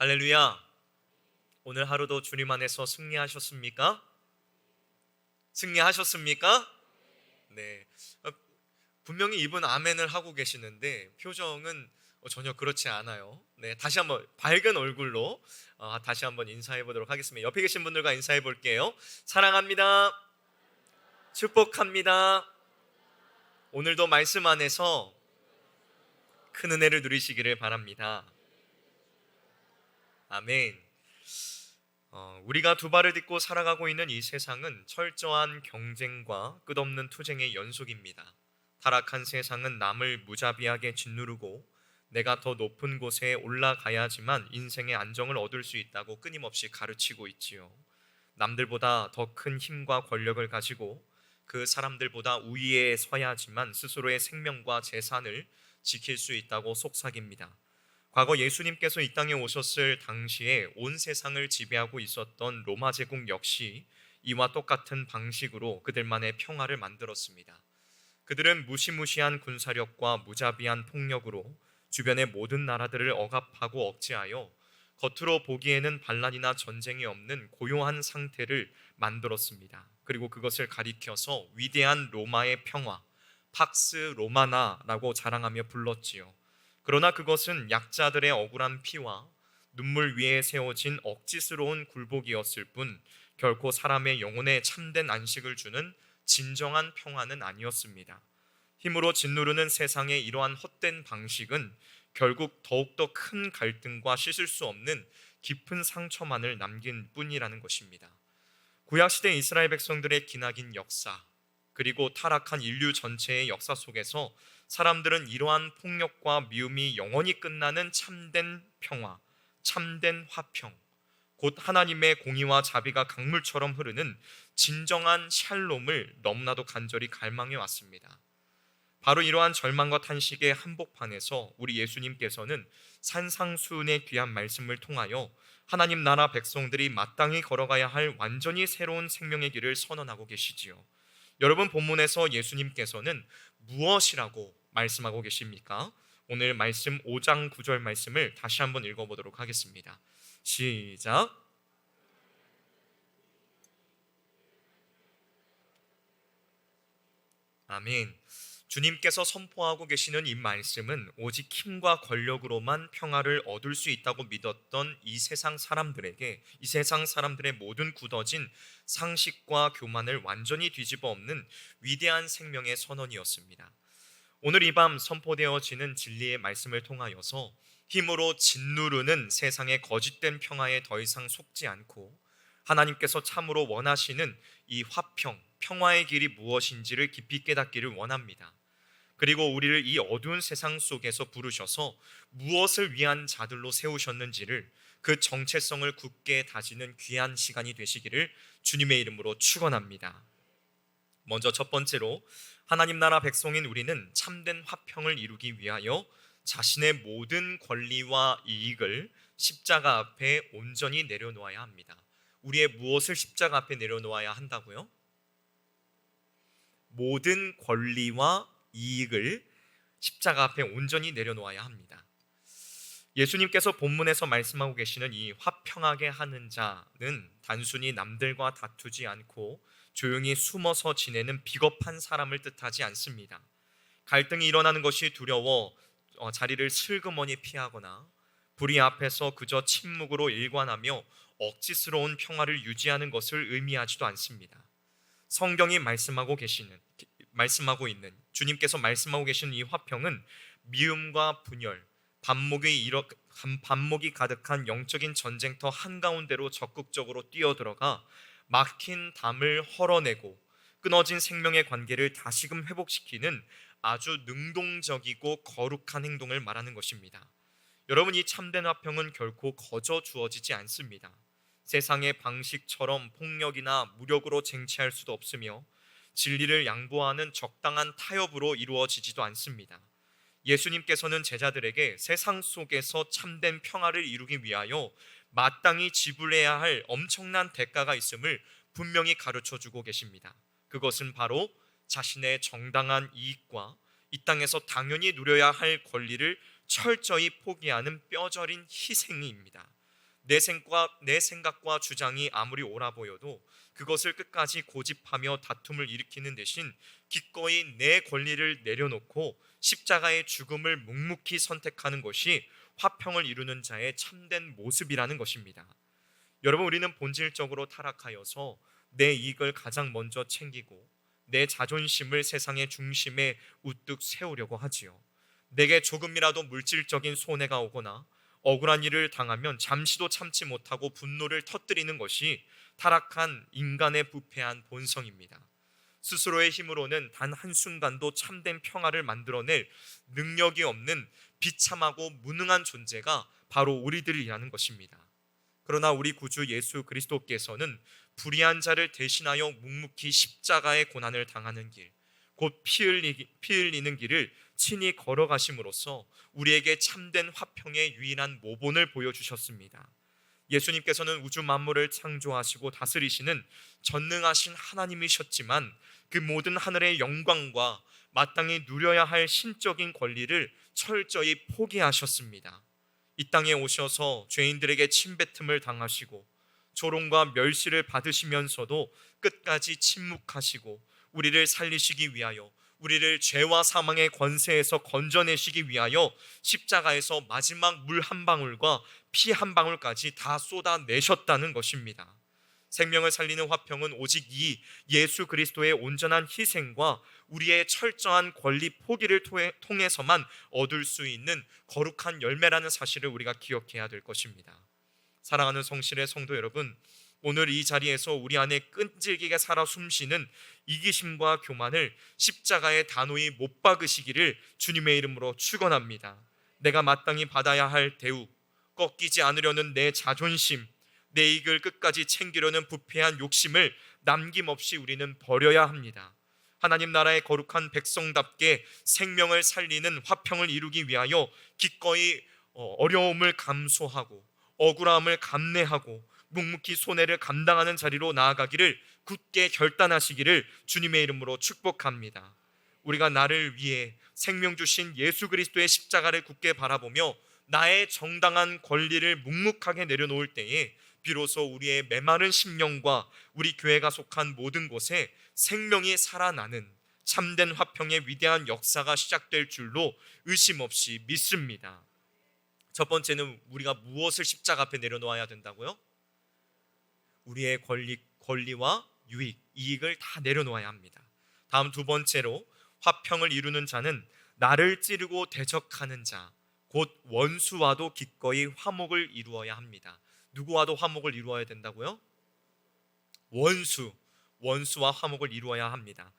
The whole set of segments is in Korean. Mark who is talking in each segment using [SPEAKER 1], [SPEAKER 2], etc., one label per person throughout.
[SPEAKER 1] 할렐루야. 오늘 하루도 주님 안에서 승리하셨습니까? 승리하셨습니까? 네. 어, 분명히 이분 아멘을 하고 계시는데 표정은 전혀 그렇지 않아요. 네, 다시 한번 밝은 얼굴로 다시 한번 인사해 보도록 하겠습니다. 옆에 계신 분들과 인사해 볼게요. 사랑합니다. 축복합니다. 오늘도 말씀 안에서 큰 은혜를 누리시기를 바랍니다. 아멘. 우리가 두 발을 딛고 살아가고 있는 이 세상은 철저한 경쟁과 끝없는 투쟁의 연속입니다. 타락한 세상은 남을 무자비하게 짓누르고 내가 더 높은 곳에 올라가야지만 인생의 안정을 얻을 수 있다고 끊임없이 가르치고 있지요. 남들보다 더 큰 힘과 권력을 가지고 그 사람들보다 우위에 서야지만 스스로의 생명과 재산을 지킬 수 있다고 속삭입니다. 과거 예수님께서 이 땅에 오셨을 당시에 온 세상을 지배하고 있었던 로마 제국 역시 이와 똑같은 방식으로 그들만의 평화를 만들었습니다. 그들은 무시무시한 군사력과 무자비한 폭력으로 주변의 모든 나라들을 억압하고 억제하여 겉으로 보기에는 반란이나 전쟁이 없는 고요한 상태를 만들었습니다. 그리고 그것을 가리켜서 위대한 로마의 평화, 팍스 로마나라고 자랑하며 불렀지요. 그러나 그것은 약자들의 억울한 피와 눈물 위에 세워진 억지스러운 굴복이었을 뿐 결코 사람의 영혼에 참된 안식을 주는 진정한 평화는 아니었습니다. 힘으로 짓누르는 세상의 이러한 헛된 방식은 결국 더욱더 큰 갈등과 씻을 수 없는 깊은 상처만을 남긴 뿐이라는 것입니다. 구약시대 이스라엘 백성들의 기나긴 역사, 그리고 타락한 인류 전체의 역사 속에서 사람들은 이러한 폭력과 미움이 영원히 끝나는 참된 평화, 참된 화평, 곧 하나님의 공의와 자비가 강물처럼 흐르는 진정한 샬롬을 너무나도 간절히 갈망해 왔습니다. 바로 이러한 절망과 탄식의 한복판에서 우리 예수님께서는 산상수훈의 귀한 말씀을 통하여 하나님 나라 백성들이 마땅히 걸어가야 할 완전히 새로운 생명의 길을 선언하고 계시지요. 여러분, 본문에서 예수님께서는 무엇이라고 말씀하고 계십니까? 오늘 말씀 5장 9절 말씀을 다시 한번 읽어보도록 하겠습니다. 시작. 아멘. 주님께서 선포하고 계시는 이 말씀은 오직 힘과 권력으로만 평화를 얻을 수 있다고 믿었던 이 세상 사람들에게, 이 세상 사람들의 모든 굳어진 상식과 교만을 완전히 뒤집어 엎는 위대한 생명의 선언이었습니다. 오늘 이 밤 선포되어지는 진리의 말씀을 통하여서 힘으로 짓누르는 세상의 거짓된 평화에 더 이상 속지 않고 하나님께서 참으로 원하시는 이 화평, 평화의 길이 무엇인지를 깊이 깨닫기를 원합니다. 그리고 우리를 이 어두운 세상 속에서 부르셔서 무엇을 위한 자들로 세우셨는지를, 그 정체성을 굳게 다지는 귀한 시간이 되시기를 주님의 이름으로 축원합니다. 먼저 첫 번째로, 하나님 나라 백성인 우리는 참된 화평을 이루기 위하여 자신의 모든 권리와 이익을 십자가 앞에 온전히 내려놓아야 합니다. 우리의 무엇을 십자가 앞에 내려놓아야 한다고요? 모든 권리와 이익을 십자가 앞에 온전히 내려놓아야 합니다. 예수님께서 본문에서 말씀하고 계시는 이 화평하게 하는 자는 단순히 남들과 다투지 않고 조용히 숨어서 지내는 비겁한 사람을 뜻하지 않습니다. 갈등이 일어나는 것이 두려워 자리를 슬그머니 피하거나 불의 앞에서 그저 침묵으로 일관하며 억지스러운 평화를 유지하는 것을 의미하지도 않습니다. 성경이 말씀하고 있는, 주님께서 말씀하고 계시는 이 화평은 미움과 분열, 반목이 가득한 영적인 전쟁터 한가운데로 적극적으로 뛰어들어가 막힌 담을 헐어내고 끊어진 생명의 관계를 다시금 회복시키는 아주 능동적이고 거룩한 행동을 말하는 것입니다. 여러분, 이 참된 화평은 결코 거저 주어지지 않습니다. 세상의 방식처럼 폭력이나 무력으로 쟁취할 수도 없으며 진리를 양보하는 적당한 타협으로 이루어지지도 않습니다. 예수님께서는 제자들에게 세상 속에서 참된 평화를 이루기 위하여 마땅히 지불해야 할 엄청난 대가가 있음을 분명히 가르쳐 주고 계십니다. 그것은 바로 자신의 정당한 이익과 이 땅에서 당연히 누려야 할 권리를 철저히 포기하는 뼈저린 희생입니다. 내 생각과 주장이 아무리 옳아 보여도 그것을 끝까지 고집하며 다툼을 일으키는 대신 기꺼이 내 권리를 내려놓고 십자가의 죽음을 묵묵히 선택하는 것이 화평을 이루는 자의 참된 모습이라는 것입니다. 여러분, 우리는 본질적으로 타락하여서 내 이익을 가장 먼저 챙기고 내 자존심을 세상의 중심에 우뚝 세우려고 하지요. 내게 조금이라도 물질적인 손해가 오거나 억울한 일을 당하면 잠시도 참지 못하고 분노를 터뜨리는 것이 타락한 인간의 부패한 본성입니다. 스스로의 힘으로는 단 한순간도 참된 평화를 만들어낼 능력이 없는 비참하고 무능한 존재가 바로 우리들이라는 것입니다. 그러나 우리 구주 예수 그리스도께서는 불의한 자를 대신하여 묵묵히 십자가의 고난을 당하는 길, 곧 피 흘리는 길을 친히 걸어가심으로써 우리에게 참된 화평의 유일한 모본을 보여주셨습니다. 예수님께서는 우주 만물을 창조하시고 다스리시는 전능하신 하나님이셨지만 그 모든 하늘의 영광과 마땅히 누려야 할 신적인 권리를 철저히 포기하셨습니다. 이 땅에 오셔서 죄인들에게 침뱉음을 당하시고 조롱과 멸시를 받으시면서도 끝까지 침묵하시고 우리를 살리시기 위하여, 우리를 죄와 사망의 권세에서 건져내시기 위하여 십자가에서 마지막 물 한 방울과 피 한 방울까지 다 쏟아내셨다는 것입니다. 생명을 살리는 화평은 오직 이 예수 그리스도의 온전한 희생과 우리의 철저한 권리 포기를 통해서만 얻을 수 있는 거룩한 열매라는 사실을 우리가 기억해야 될 것입니다. 사랑하는 성실의 성도 여러분, 오늘 이 자리에서 우리 안에 끈질기게 살아 숨쉬는 이기심과 교만을 십자가에 단호히 못 박으시기를 주님의 이름으로 축원합니다. 내가 마땅히 받아야 할 대우, 꺾이지 않으려는 내 자존심, 내 이익을 끝까지 챙기려는 부패한 욕심을 남김없이 우리는 버려야 합니다. 하나님 나라의 거룩한 백성답게 생명을 살리는 화평을 이루기 위하여 기꺼이 어려움을 감수하고 억울함을 감내하고 묵묵히 손해를 감당하는 자리로 나아가기를 굳게 결단하시기를 주님의 이름으로 축복합니다. 우리가 나를 위해 생명 주신 예수 그리스도의 십자가를 굳게 바라보며 나의 정당한 권리를 묵묵하게 내려놓을 때에 비로소 우리의 메마른 심령과 우리 교회가 속한 모든 곳에 생명이 살아나는 참된 화평의 위대한 역사가 시작될 줄로 의심 없이 믿습니다. 첫 번째는 우리가 무엇을 십자가 앞에 내려놓아야 된다고요? 우리의 권리와 유익, 이익을 다 내려놓아야 합니다. 다음 두 번째로 화평을 이루는 자는 나를 찌르고 대적하는 자, 곧 원수와도 기꺼이 화목을 이루어야 합니다. 누구와도 화목을 이루어야 된다고요? 원수와 화목을 이루어야 합니다.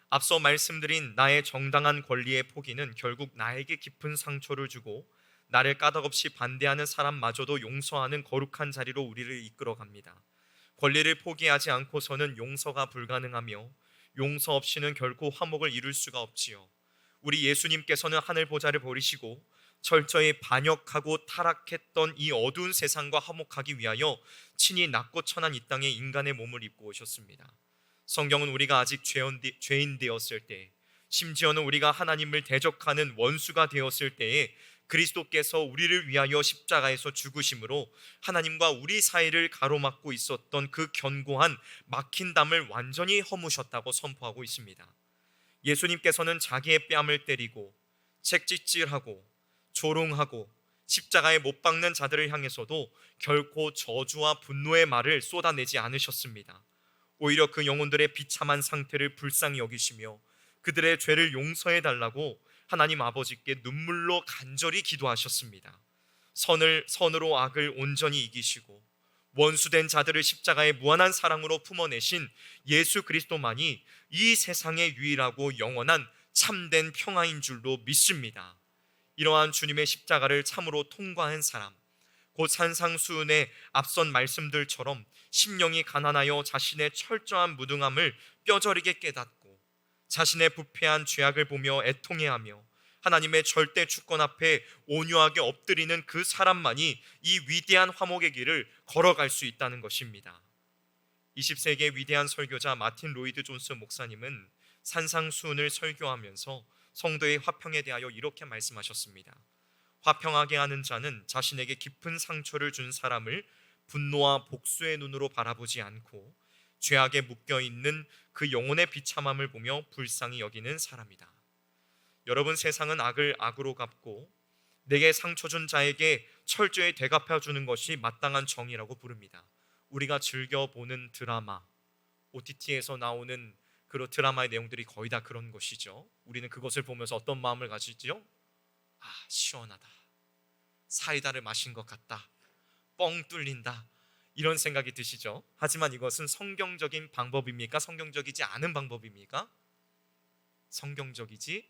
[SPEAKER 1] 앞서 말씀드린 나의 정당한 권리의 포기는 결국 나에게 깊은 상처를 주고 나를 까닭없이 반대하는 사람마저도 용서하는 거룩한 자리로 우리를 이끌어 갑니다. 권리를 포기하지 않고서는 용서가 불가능하며 용서 없이는 결코 화목을 이룰 수가 없지요. 우리 예수님께서는 하늘 보좌를 버리시고 철저히 반역하고 타락했던 이 어두운 세상과 화목하기 위하여 친히 낮고 천한 이 땅에 인간의 몸을 입고 오셨습니다. 성경은 우리가 아직 죄인 되었을 때, 심지어는 우리가 하나님을 대적하는 원수가 되었을 때에 그리스도께서 우리를 위하여 십자가에서 죽으심으로 하나님과 우리 사이를 가로막고 있었던 그 견고한 막힌 담을 완전히 허무셨다고 선포하고 있습니다. 예수님께서는 자기의 뺨을 때리고 책짓질하고 조롱하고 십자가에 못 박는 자들을 향해서도 결코 저주와 분노의 말을 쏟아내지 않으셨습니다. 오히려 그 영혼들의 비참한 상태를 불쌍히 여기시며 그들의 죄를 용서해 달라고 하나님 아버지께 눈물로 간절히 기도하셨습니다. 선으로 악을 온전히 이기시고 원수된 자들을 십자가의 무한한 사랑으로 품어내신 예수 그리스도만이 이 세상의 유일하고 영원한 참된 평화인 줄로 믿습니다. 이러한 주님의 십자가를 참으로 통과한 사람, 곧 산상수훈의 앞선 말씀들처럼 심령이 가난하여 자신의 철저한 무능함을 뼈저리게 깨닫고 자신의 부패한 죄악을 보며 애통해하며 하나님의 절대 주권 앞에 온유하게 엎드리는 그 사람만이 이 위대한 화목의 길을 걸어갈 수 있다는 것입니다. 20세기의 위대한 설교자 마틴 로이드 존스 목사님은 산상수훈을 설교하면서 성도의 화평에 대하여 이렇게 말씀하셨습니다. 화평하게 하는 자는 자신에게 깊은 상처를 준 사람을 분노와 복수의 눈으로 바라보지 않고 죄악에 묶여 있는 그 영혼의 비참함을 보며 불쌍히 여기는 사람이다. 여러분, 세상은 악을 악으로 갚고 내게 상처 준 자에게 철저히 되갚아 주는 것이 마땅한 정의라고 부릅니다. 우리가 즐겨 보는 드라마, OTT에서 나오는 그런 드라마의 내용들이 거의 다 그런 것이죠. 우리는 그것을 보면서 어떤 마음을 가지죠? 시원하다, 사이다를 마신 것 같다, 뻥 뚫린다, 이런 생각이 드시죠? 하지만 이것은 성경적인 방법입니까? 성경적이지 않은 방법입니까? 성경적이지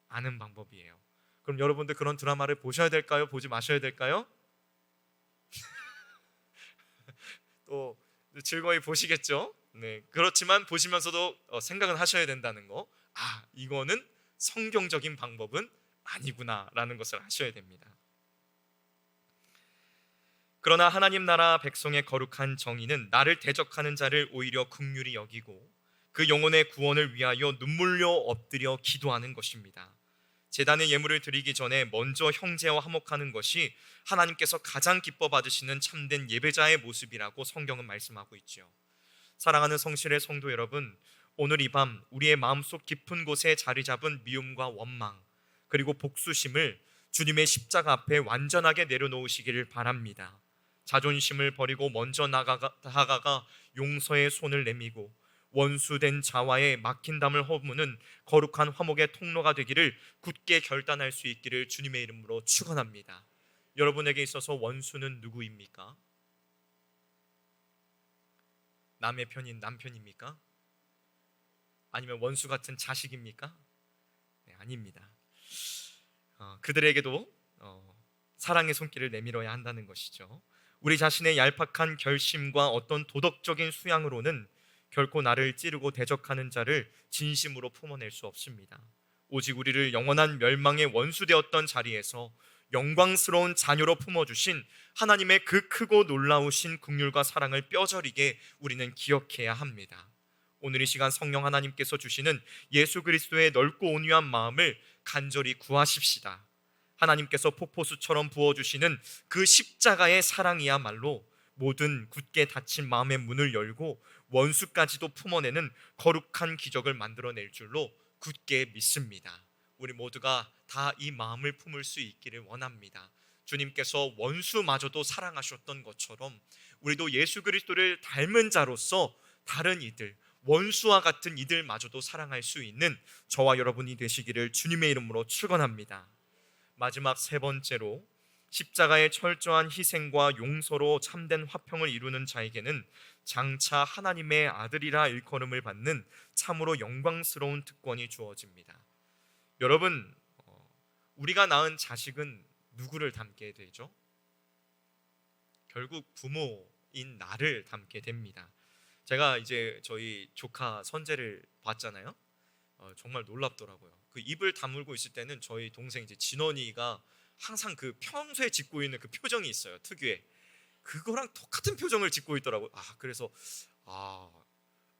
[SPEAKER 1] 않은 방법이에요. 그럼 여러분들 그런 드라마를 보셔야 될까요? 보지 마셔야 될까요? 또 즐거이 보시겠죠? 네, 그렇지만 보시면서도 생각은 하셔야 된다는 거. 이거는 성경적인 방법은 아니구나라는 것을 아셔야 됩니다. 그러나 하나님 나라 백성의 거룩한 정의는 나를 대적하는 자를 오히려 긍휼히 여기고 그 영혼의 구원을 위하여 눈물로 엎드려 기도하는 것입니다. 제단의 예물을 드리기 전에 먼저 형제와 화목하는 것이 하나님께서 가장 기뻐 받으시는 참된 예배자의 모습이라고 성경은 말씀하고 있죠. 사랑하는 성실의 성도 여러분, 오늘 이 밤 우리의 마음속 깊은 곳에 자리 잡은 미움과 원망, 그리고 복수심을 주님의 십자가 앞에 완전하게 내려놓으시기를 바랍니다. 자존심을 버리고 먼저 다가가 용서의 손을 내미고 원수된 자와의 막힌 담을 허무는 거룩한 화목의 통로가 되기를 굳게 결단할 수 있기를 주님의 이름으로 축원합니다. 여러분에게 있어서 원수는 누구입니까? 남의 편인 남편입니까? 아니면 원수 같은 자식입니까? 네, 아닙니다. 그들에게도 사랑의 손길을 내밀어야 한다는 것이죠. 우리 자신의 얄팍한 결심과 어떤 도덕적인 수양으로는 결코 나를 찌르고 대적하는 자를 진심으로 품어낼 수 없습니다. 오직 우리를 영원한 멸망의 원수되었던 자리에서 영광스러운 자녀로 품어주신 하나님의 그 크고 놀라우신 긍휼과 사랑을 뼈저리게 우리는 기억해야 합니다. 오늘 이 시간 성령 하나님께서 주시는 예수 그리스도의 넓고 온유한 마음을 간절히 구하십시다. 하나님께서 폭포수처럼 부어주시는 그 십자가의 사랑이야말로 모든 굳게 닫힌 마음의 문을 열고 원수까지도 품어내는 거룩한 기적을 만들어낼 줄로 굳게 믿습니다. 우리 모두가 다 이 마음을 품을 수 있기를 원합니다. 주님께서 원수마저도 사랑하셨던 것처럼 우리도 예수 그리스도를 닮은 자로서 다른 이들, 원수와 같은 이들마저도 사랑할 수 있는 저와 여러분이 되시기를 주님의 이름으로 축원합니다. 마지막 세 번째로, 십자가의 철저한 희생과 용서로 참된 화평을 이루는 자에게는 장차 하나님의 아들이라 일컬음을 받는 참으로 영광스러운 특권이 주어집니다. 여러분, 우리가 낳은 자식은 누구를 닮게 되죠? 결국 부모인 나를 닮게 됩니다. 제가 이제 저희 조카 선재를 봤잖아요. 정말 놀랍더라고요. 그 입을 다물고 있을 때는 저희 동생 이제 진원이가 항상 그 평소에 짓고 있는 그 표정이 있어요. 특유의 그거랑 똑같은 표정을 짓고 있더라고요. 그래서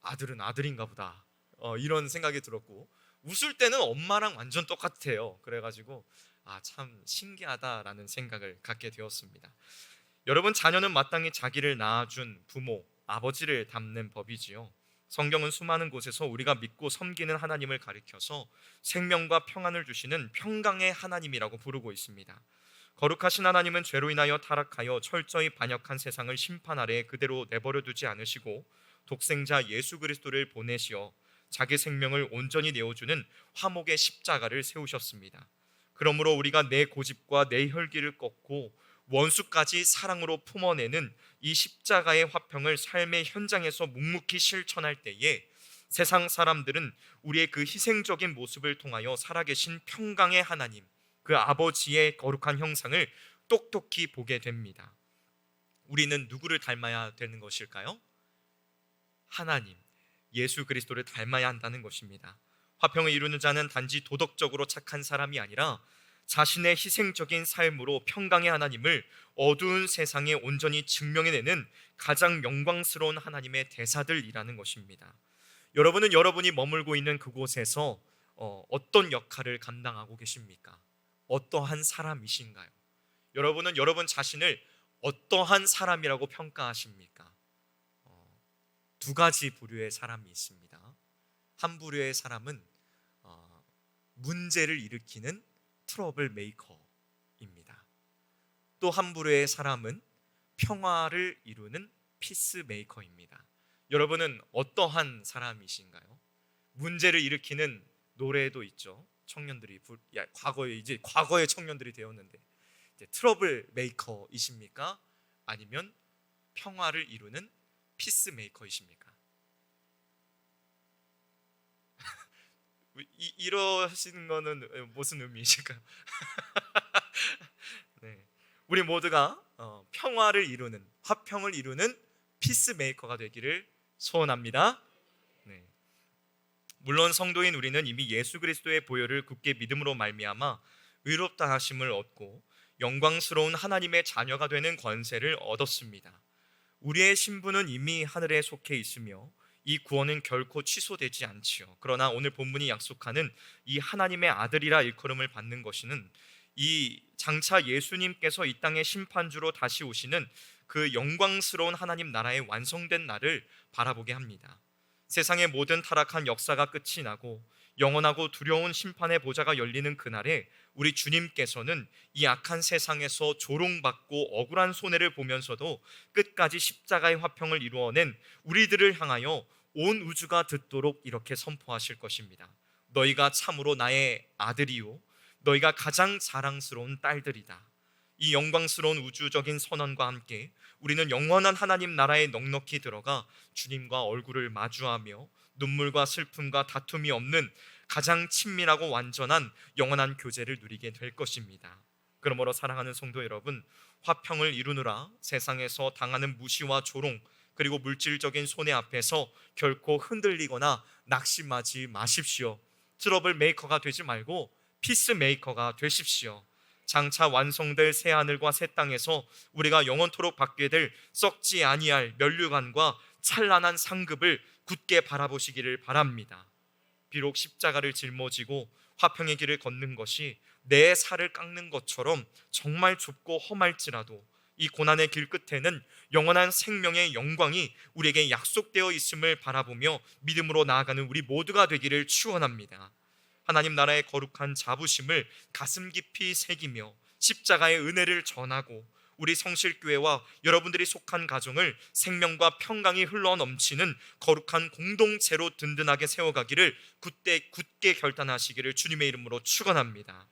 [SPEAKER 1] 아들은 아들인가 보다, 이런 생각이 들었고, 웃을 때는 엄마랑 완전 똑같아요. 그래가지고 참 신기하다라는 생각을 갖게 되었습니다. 여러분, 자녀는 마땅히 자기를 낳아준 부모, 아버지를 닮는 법이지요. 성경은 수많은 곳에서 우리가 믿고 섬기는 하나님을 가리켜서 생명과 평안을 주시는 평강의 하나님이라고 부르고 있습니다. 거룩하신 하나님은 죄로 인하여 타락하여 철저히 반역한 세상을 심판 아래 그대로 내버려 두지 않으시고 독생자 예수 그리스도를 보내시어 자기 생명을 온전히 내어주는 화목의 십자가를 세우셨습니다. 그러므로 우리가 내 고집과 내 혈기를 꺾고 원수까지 사랑으로 품어내는 이 십자가의 화평을 삶의 현장에서 묵묵히 실천할 때에 세상 사람들은 우리의 그 희생적인 모습을 통하여 살아계신 평강의 하나님, 그 아버지의 거룩한 형상을 똑똑히 보게 됩니다. 우리는 누구를 닮아야 되는 것일까요? 하나님, 예수 그리스도를 닮아야 한다는 것입니다. 화평을 이루는 자는 단지 도덕적으로 착한 사람이 아니라 자신의 희생적인 삶으로 평강의 하나님을 어두운 세상에 온전히 증명해내는 가장 영광스러운 하나님의 대사들이라는 것입니다. 여러분은 여러분이 머물고 있는 그곳에서 어떤 역할을 감당하고 계십니까? 어떠한 사람이신가요? 여러분은 여러분 자신을 어떠한 사람이라고 평가하십니까? 두 가지 부류의 사람이 있습니다. 한 부류의 사람은 문제를 일으키는 트러블 메이커입니다. 또 한 부류의 사람은 평화를 이루는 피스 메이커입니다. 여러분은 어떠한 사람이신가요? 문제를 일으키는 노래도 있죠. 청년들이 과거의 청년들이 되었는데 이제 트러블 메이커이십니까? 아니면 평화를 이루는 피스 메이커이십니까? 이러시는 거는 무슨 의미이실까요? 네. 우리 모두가 평화를 이루는, 화평을 이루는 피스메이커가 되기를 소원합니다. 네. 물론 성도인 우리는 이미 예수 그리스도의 보혈을 굳게 믿음으로 말미암아 의롭다 하심을 얻고 영광스러운 하나님의 자녀가 되는 권세를 얻었습니다. 우리의 신분은 이미 하늘에 속해 있으며 이 구원은 결코 취소되지 않지요. 그러나 오늘 본문이 약속하는 이 하나님의 아들이라 일컬음을 받는 것은 이 장차 예수님께서 이 땅의 심판주로 다시 오시는 그 영광스러운 하나님 나라의 완성된 날을 바라보게 합니다. 세상의 모든 타락한 역사가 끝이 나고 영원하고 두려운 심판의 보좌가 열리는 그날에 우리 주님께서는 이 악한 세상에서 조롱받고 억울한 손해를 보면서도 끝까지 십자가의 화평을 이루어낸 우리들을 향하여 온 우주가 듣도록 이렇게 선포하실 것입니다. 너희가 참으로 나의 아들이요 너희가 가장 자랑스러운 딸들이다. 이 영광스러운 우주적인 선언과 함께 우리는 영원한 하나님 나라에 넉넉히 들어가 주님과 얼굴을 마주하며 눈물과 슬픔과 다툼이 없는 가장 친밀하고 완전한 영원한 교제를 누리게 될 것입니다. 그러므로 사랑하는 성도 여러분, 화평을 이루느라 세상에서 당하는 무시와 조롱 그리고 물질적인 손해 앞에서 결코 흔들리거나 낙심하지 마십시오. 트러블 메이커가 되지 말고 피스메이커가 되십시오. 장차 완성될 새 하늘과 새 땅에서 우리가 영원토록 받게 될 썩지 아니할 면류관과 찬란한 상급을 굳게 바라보시기를 바랍니다. 비록 십자가를 짊어지고 화평의 길을 걷는 것이 내 살을 깎는 것처럼 정말 좁고 험할지라도 이 고난의 길 끝에는 영원한 생명의 영광이 우리에게 약속되어 있음을 바라보며 믿음으로 나아가는 우리 모두가 되기를 축원합니다. 하나님 나라의 거룩한 자부심을 가슴 깊이 새기며 십자가의 은혜를 전하고 우리 성실교회와 여러분들이 속한 가정을 생명과 평강이 흘러넘치는 거룩한 공동체로 든든하게 세워가기를 굳게 결단하시기를 주님의 이름으로 축원합니다.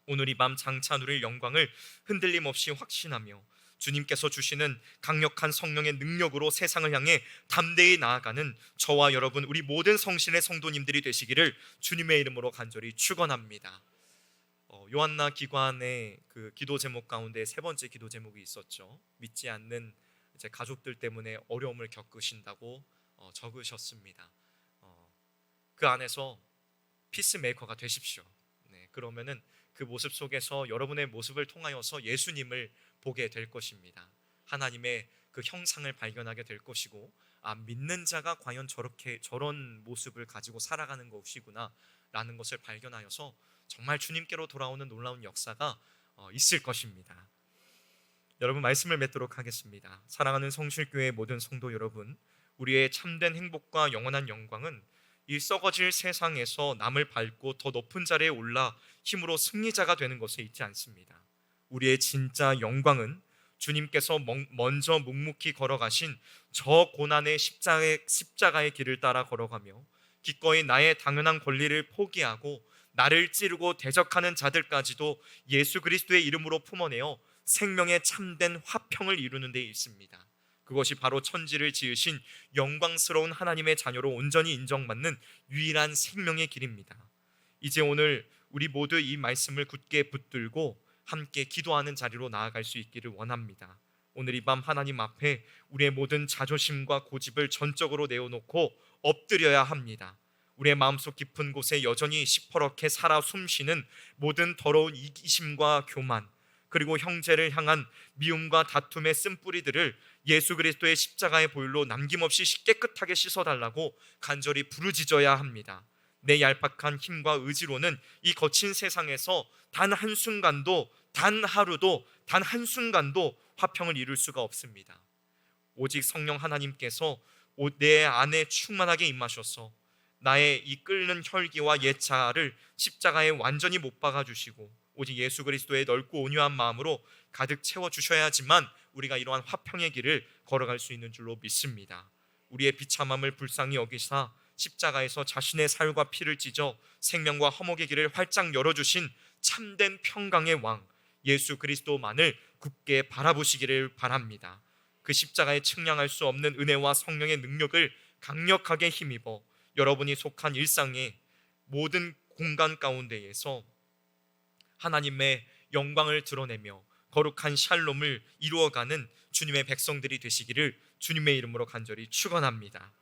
[SPEAKER 1] 오늘 이 밤 장차 누릴 영광을 흔들림 없이 확신하며 주님께서 주시는 강력한 성령의 능력으로 세상을 향해 담대히 나아가는 저와 여러분 우리 모든 성신의 성도님들이 되시기를 주님의 이름으로 간절히 축원합니다. 요한나 기관의 그 기도 제목 가운데 세 번째 기도 제목이 있었죠. 믿지 않는 이제 가족들 때문에 어려움을 겪으신다고 적으셨습니다. 그 안에서 피스메이커가 되십시오. 네, 그러면은 그 모습 속에서 여러분의 모습을 통하여서 예수님을 보게 될 것입니다. 하나님의 그 형상을 발견하게 될 것이고, 믿는 자가 과연 저런 모습을 가지고 살아가는 것이구나 라는 것을 발견하여서 정말 주님께로 돌아오는 놀라운 역사가 있을 것입니다. 여러분, 말씀을 맺도록 하겠습니다. 사랑하는 성실교회의 모든 성도 여러분, 우리의 참된 행복과 영원한 영광은 이 썩어질 세상에서 남을 밟고 더 높은 자리에 올라 힘으로 승리자가 되는 것에 있지 않습니다. 우리의 진짜 영광은 주님께서 먼저 묵묵히 걸어가신 저 고난의 십자가의 길을 따라 걸어가며 기꺼이 나의 당연한 권리를 포기하고 나를 찌르고 대적하는 자들까지도 예수 그리스도의 이름으로 품어내어 생명의 참된 화평을 이루는 데 있습니다. 그것이 바로 천지를 지으신 영광스러운 하나님의 자녀로 온전히 인정받는 유일한 생명의 길입니다. 이제 오늘 우리 모두 이 말씀을 굳게 붙들고 함께 기도하는 자리로 나아갈 수 있기를 원합니다. 오늘 이 밤 하나님 앞에 우리의 모든 자존심과 고집을 전적으로 내어놓고 엎드려야 합니다. 우리의 마음속 깊은 곳에 여전히 시퍼렇게 살아 숨쉬는 모든 더러운 이기심과 교만, 그리고 형제를 향한 미움과 다툼의 쓴뿌리들을 예수 그리스도의 십자가의 보혈로 남김없이 깨끗하게 씻어달라고 간절히 부르짖어야 합니다. 내 얄팍한 힘과 의지로는 이 거친 세상에서 단 한순간도, 단 하루도 단 한순간도 화평을 이룰 수가 없습니다. 오직 성령 하나님께서 내 안에 충만하게 임하셔서 나의 이 끓는 혈기와 옛 자아를 십자가에 완전히 못 박아 주시고 오직 예수 그리스도의 넓고 온유한 마음으로 가득 채워 주셔야지만 우리가 이러한 화평의 길을 걸어갈 수 있는 줄로 믿습니다. 우리의 비참함을 불쌍히 여기사 십자가에서 자신의 살과 피를 찢어 생명과 화목의 길을 활짝 열어주신 참된 평강의 왕 예수 그리스도만을 굳게 바라보시기를 바랍니다. 그 십자가에 측량할 수 없는 은혜와 성령의 능력을 강력하게 힘입어 여러분이 속한 일상의 모든 공간 가운데에서 하나님의 영광을 드러내며 거룩한 샬롬을 이루어가는 주님의 백성들이 되시기를 주님의 이름으로 간절히 축원합니다.